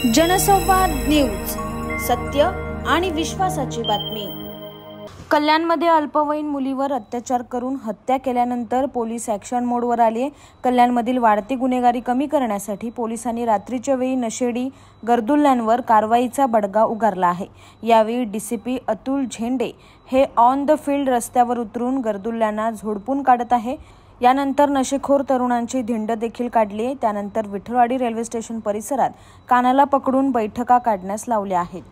जनसंवाद न्यूज, सत्य आणि विश्वासाची बातमी। कल्याणमध्ये अल्पवयीन मुलीवर अत्याचार करून हत्या केल्यानंतर पोलीस ॲक्शन मोडवर आले। कल्याणमधील वाढती गुन्हेगारी कमी करण्यासाठी पोलिसांनी रात्रीच्या वेळी नशेडी गर्दुल्ल्यांवर कारवाईचा बडगा उगारला आहे। यावेळी डीसीपी अतुल झेंडे हे ऑन द फील्ड रस्त्यावर उतरून गर्दुल्ल्यांना झोडपून काढत आहे। यानंतर नशेखोर तरुणांची धिंड देखील काढली। त्यानंतर विठलवाडी रेल्वे स्टेशन परिसरात कानाला पकडून बैठका काढण्यास लावल्या आहेत।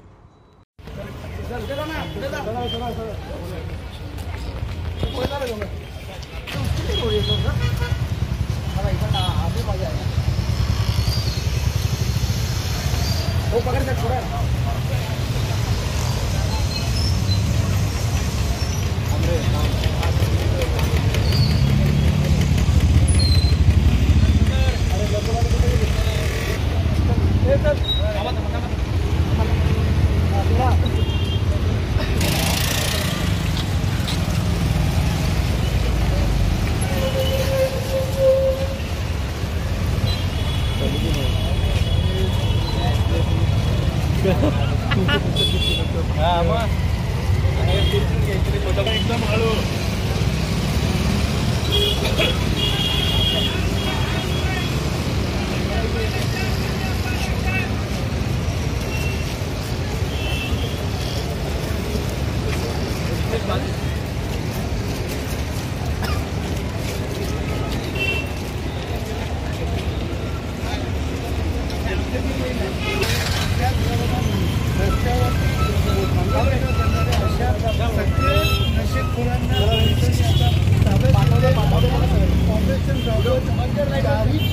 एकदम हळू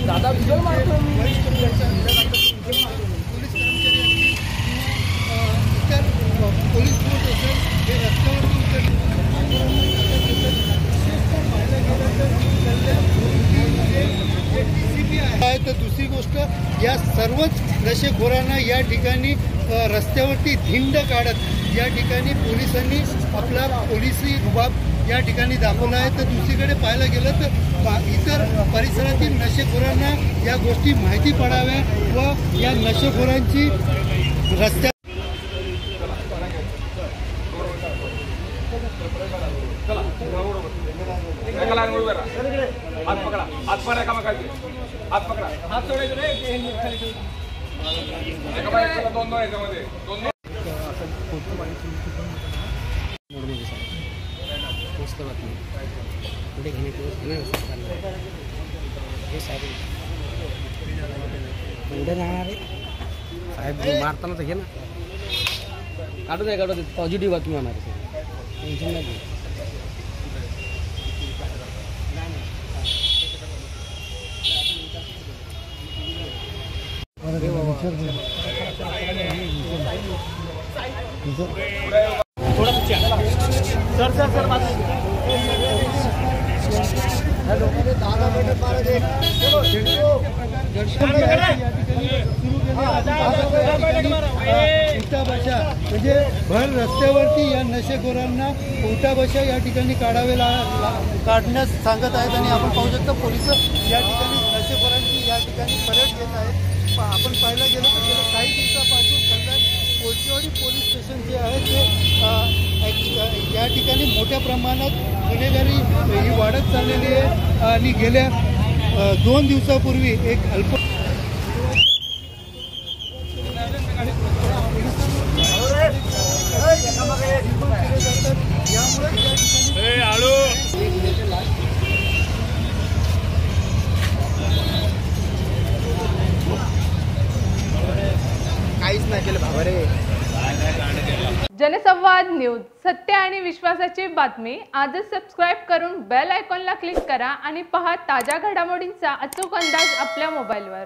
दादा विजय मारतो वरिष्ठ पोलीस कर्मचारी इतर पोलीस फोर्स असेल हे रस्त्यावरती आहे। तर दुसरी गोष्ट, या सर्वच नशेखोरांना या ठिकाणी रस्त्यावरती धिंड काढत या ठिकाणी पोलिसांनी आपला पोलिसी रुबाब या ठिकाणी दाखवला आहे। तर दुसरीकडे पाहायला गेलं तर इतर परिसरातील नशेखोरांना या गोष्टी माहिती पडाव्या व या नशेखोरांची रस्त्या पुढे घेणे पुढे राहणार आहे साहेब मारताना तर घे ना, काढू नाही काढू पॉझिटिव्ह बातमी होणार आहे, टेन्शन नाही। सर सर सर हेलो दादा बेटा उठाबशा म्हणजे भर रस्त्यावरती या नशेखोरांना उठाबशा या ठिकाणी काढण्यास सांगत आहेत। आणि आपण पाहू शकता पोलिस या ठिकाणी नशेखोरांची या ठिकाणी परेड घेत आहेत। आपण पाहायला गेलो तर गेल्या काही दिवसापासून कल्याण कोळशेवाडी पोलीस स्टेशन जे आहे ते या ठिकाणी मोठ्या प्रमाणात गुन्हेगारी ही वाढत चाललेली आहे। आणि गेल्या 2 दिवसापूर्वी एक काहीच नाही केलं भावरे। जनसंवाद न्यूज, सत्य आणि विश्वासाची बातमी। आजच सबस्क्राइब करून बेल आयकॉनला क्लिक करा आणि पहा ताज्या घडामोडींचा अचूक अंदाज आपल्या मोबाईलवर।